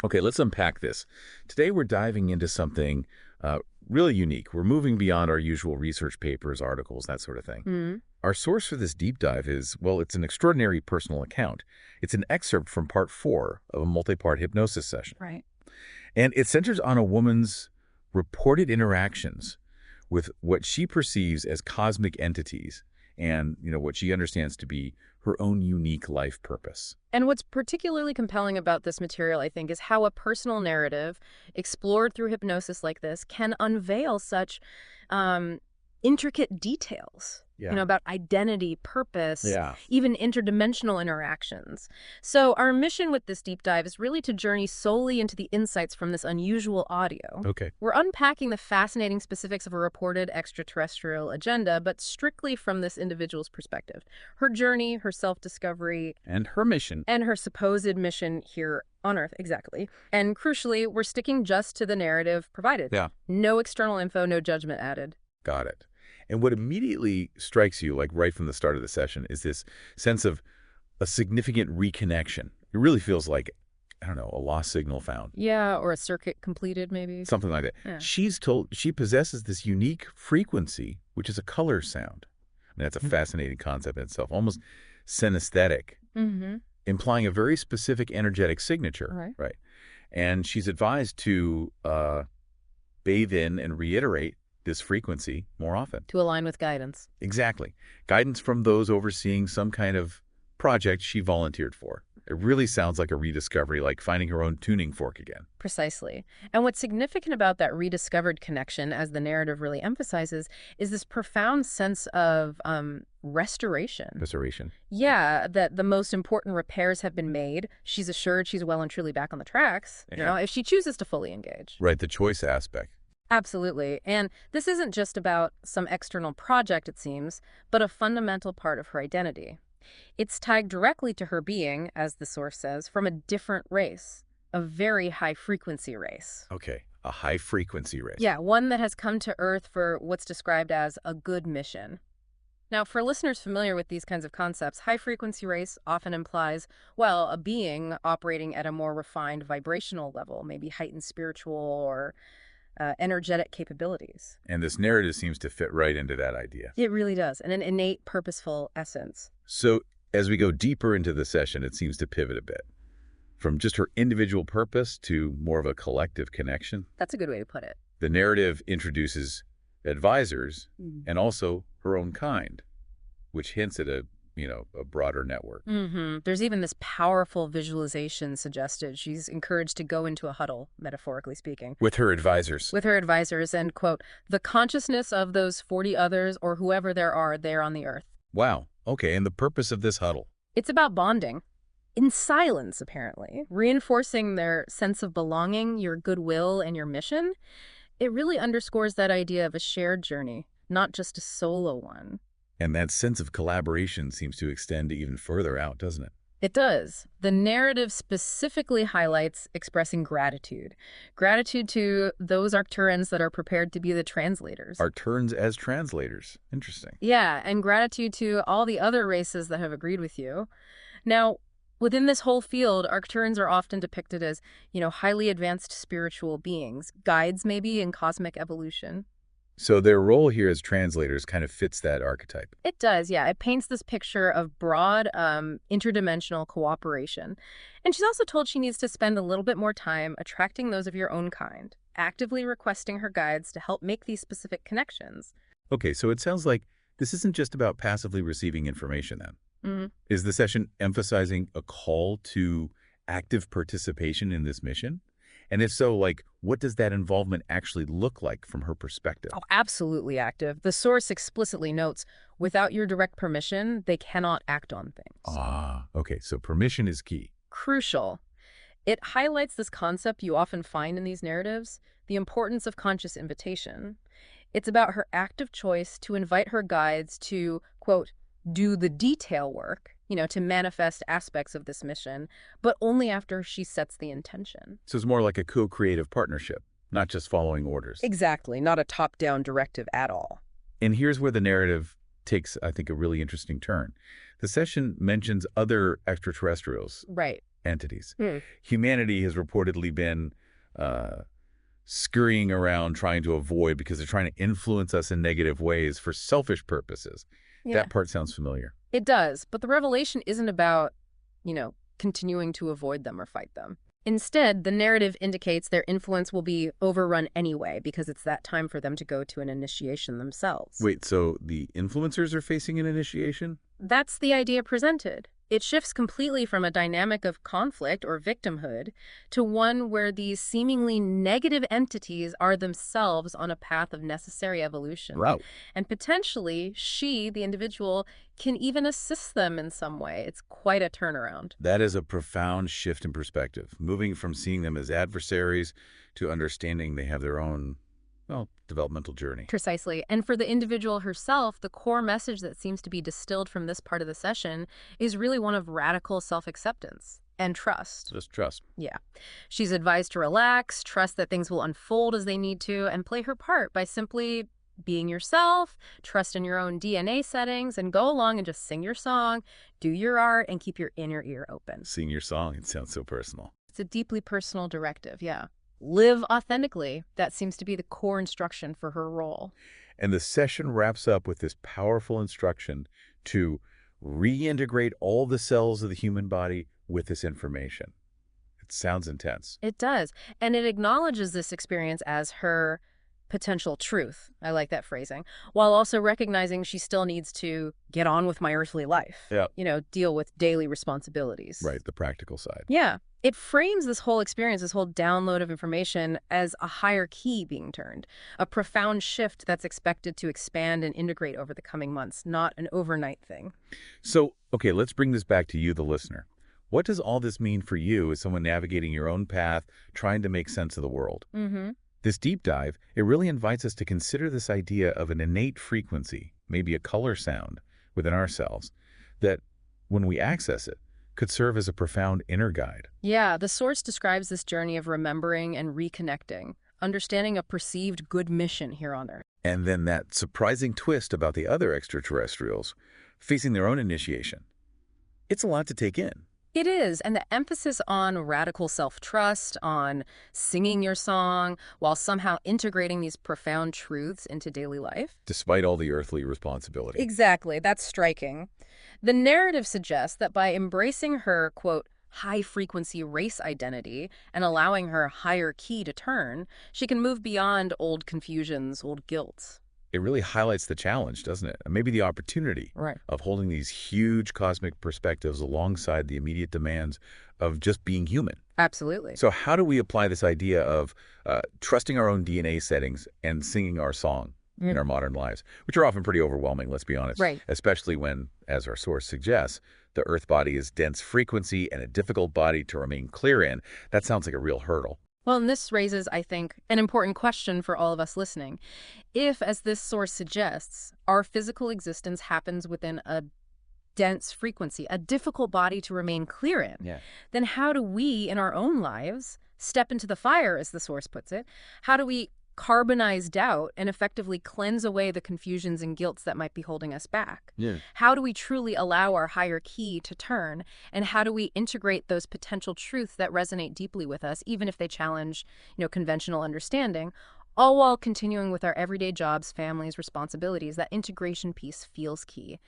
Okay, let's unpack this. Today we're diving into something uh, really unique. We're moving beyond our usual research papers, articles, that sort of thing. Mm, Our source for this deep dive is, well, it's an extraordinary personal account. It's an excerpt from part 4 of a multi-part hypnosis session. right. And it centers on a woman's reported interactions with what she perceives as cosmic entities and, what she understands to be her own unique life purpose. And what's particularly compelling about this material, I think, is how a personal narrative explored through hypnosis like this can unveil such um, intricate details, Yeah. about identity, purpose, Yeah. even interdimensional interactions. So our mission with this deep dive is really to journey solely into the insights from this unusual audio. Okay. We're unpacking the fascinating specifics of a reported extraterrestrial agenda, but strictly from this individual's perspective. Her journey, her self-discovery, And her mission. and her supposed mission here on Earth, exactly. And crucially, we're sticking just to the narrative provided. Yeah. No external info, no judgment added. Got it. And what immediately strikes you, like right from the start of the session, is this sense of a significant reconnection. It really feels like, I don't know, a lost signal found. Yeah, or a circuit completed, maybe. Something like that. Yeah. She's told she possesses this unique frequency, which is a color sound. I mean, that's a fascinating concept in itself, almost synesthetic, Mm-hmm. implying a very specific energetic signature. Right. Right. And she's advised to bathe in and reiterate this frequency more often. To align with guidance. Exactly. Guidance from those overseeing some kind of project she volunteered for. It really sounds like a rediscovery, like finding her own tuning fork again. Precisely. And what's significant about that rediscovered connection, as the narrative really emphasizes, is this profound sense of restoration. Restoration. Yeah, that the most important repairs have been made. She's assured she's well and truly back on the tracks, Yeah. if she chooses to fully engage. Right, the choice aspect. Absolutely. And this isn't just about some external project, it seems, but a fundamental part of her identity. It's tied directly to her being, as the source says, from a different race, a very high-frequency race. Okay, a high-frequency race. Yeah, one that has come to Earth for what's described as a good mission. Now, for listeners familiar with these kinds of concepts, high-frequency race often implies, well, a being operating at a more refined vibrational level, maybe heightened spiritual or energetic capabilities. And this narrative seems to fit right into that idea. It really does, and an innate, purposeful essence. So as we go deeper into the session, it seems to pivot a bit. From just her individual purpose to more of a collective connection. That's a good way to put it. The narrative introduces advisors and also her own kind, which hints at a broader network. There's even this powerful visualization suggested. She's encouraged to go into a huddle, metaphorically speaking, With her advisors. with her advisors and, quote, the consciousness of those 40 others or whoever there are there on the Earth. Wow. Okay, and the purpose of this huddle? It's about bonding. In silence, apparently, reinforcing their sense of belonging, your goodwill, and your mission. It really underscores that idea of a shared journey, not just a solo one. And that sense of collaboration seems to extend even further out, doesn't it? It does. The narrative specifically highlights expressing gratitude. Gratitude to those Arcturans that are prepared to be the translators. Our turns as translators. Interesting. Yeah, and gratitude to all the other races that have agreed with you. Now, within this whole field, Arcturans are often depicted as, highly advanced spiritual beings, guides maybe in cosmic evolution. So their role here as translators kind of fits that archetype. It does, yeah. It paints this picture of broad, interdimensional cooperation. And she's also told she needs to spend a little bit more time attracting those of your own kind, actively requesting her guides to help make these specific connections. Okay, so it sounds like this isn't just about passively receiving information then. Mm-hmm. Is the session emphasizing a call to active participation in this mission? And if so, what does that involvement actually look like from her perspective? Oh, absolutely active. The source explicitly notes, without your direct permission, they cannot act on things. Ah, okay, so permission is key. Crucial. It highlights this concept you often find in these narratives, the importance of conscious invitation. It's about her active choice to invite her guides to, quote, do the detail work, to manifest aspects of this mission, but only after she sets the intention. So it's more like a co-creative partnership, not just following orders. Exactly, not a top-down directive at all. And here's where the narrative takes, I think, a really interesting turn. The session mentions other extraterrestrials. Right. entities. Hmm. Humanity has reportedly been uh, scurrying around trying to avoid because they're trying to influence us in negative ways for selfish purposes. Yeah, That part sounds familiar. it does. But the revelation isn't about, continuing to avoid them or fight them. Instead, the narrative indicates their influence will be overrun anyway because it's that time for them to go to an initiation themselves. Wait, so the influencers are facing an initiation? That's the idea presented. It shifts completely from a dynamic of conflict or victimhood to one where these seemingly negative entities are themselves on a path of necessary evolution. Wow. And potentially, she, the individual, can even assist them in some way. It's quite a turnaround. That is a profound shift in perspective, moving from seeing them as adversaries to understanding they have their own, well, developmental journey. Precisely. And for the individual herself, the core message that seems to be distilled from this part of the session is really one of radical self-acceptance and trust. Just trust. Yeah. She's advised to relax, trust that things will unfold as they need to, and play her part by simply being yourself, trust in your own DNA settings, and go along and just sing your song, do your art, and keep your inner ear open. Sing your song. It sounds so personal. It's a deeply personal directive, yeah. Live authentically. That seems to be the core instruction for her role. And the session wraps up with this powerful instruction to reintegrate all the cells of the human body with this information. It sounds intense. It does. And it acknowledges this experience as her potential truth. I like that phrasing. While also recognizing she still needs to get on with my earthly life. Yeah. Deal with daily responsibilities. Right, the practical side. Yeah. It frames this whole experience, this whole download of information as a higher key being turned, a profound shift that's expected to expand and integrate over the coming months, not an overnight thing. So, okay, let's bring this back to you, the listener. What does all this mean for you as someone navigating your own path, trying to make sense of the world? Mm-hmm. This deep dive, it really invites us to consider this idea of an innate frequency, maybe a color sound within ourselves, that when we access it, could serve as a profound inner guide. Yeah, the source describes this journey of remembering and reconnecting, understanding a perceived good mission here on Earth. And then that surprising twist about the other extraterrestrials facing their own initiation. It's a lot to take in. It is, and the emphasis on radical self-trust, on singing your song, while somehow integrating these profound truths into daily life. Despite all the earthly responsibility. Exactly, that's striking. The narrative suggests that by embracing her, quote, high-frequency race identity and allowing her higher key to turn, she can move beyond old confusions, old guilt. It really highlights the challenge, doesn't it? And maybe the opportunity of holding these huge cosmic perspectives alongside the immediate demands of just being human. Absolutely. So how do we apply this idea of trusting our own DNA settings and singing our song in our modern lives, which are often pretty overwhelming, let's be honest. Right. Especially when, as our source suggests, the Earth body is dense frequency and a difficult body to remain clear in. That sounds like a real hurdle. Well, and this raises, I think, an important question for all of us listening. If, as this source suggests, our physical existence happens within a dense frequency, a difficult body to remain clear in, then how do we, in our own lives, step into the fire, as the source puts it? How do we carbonize doubt and effectively cleanse away the confusions and guilts that might be holding us back? How do we truly allow our higher key to turn? And how do we integrate those potential truths that resonate deeply with us, even if they challenge, conventional understanding, all while continuing with our everyday jobs, families, responsibilities? That integration piece feels key.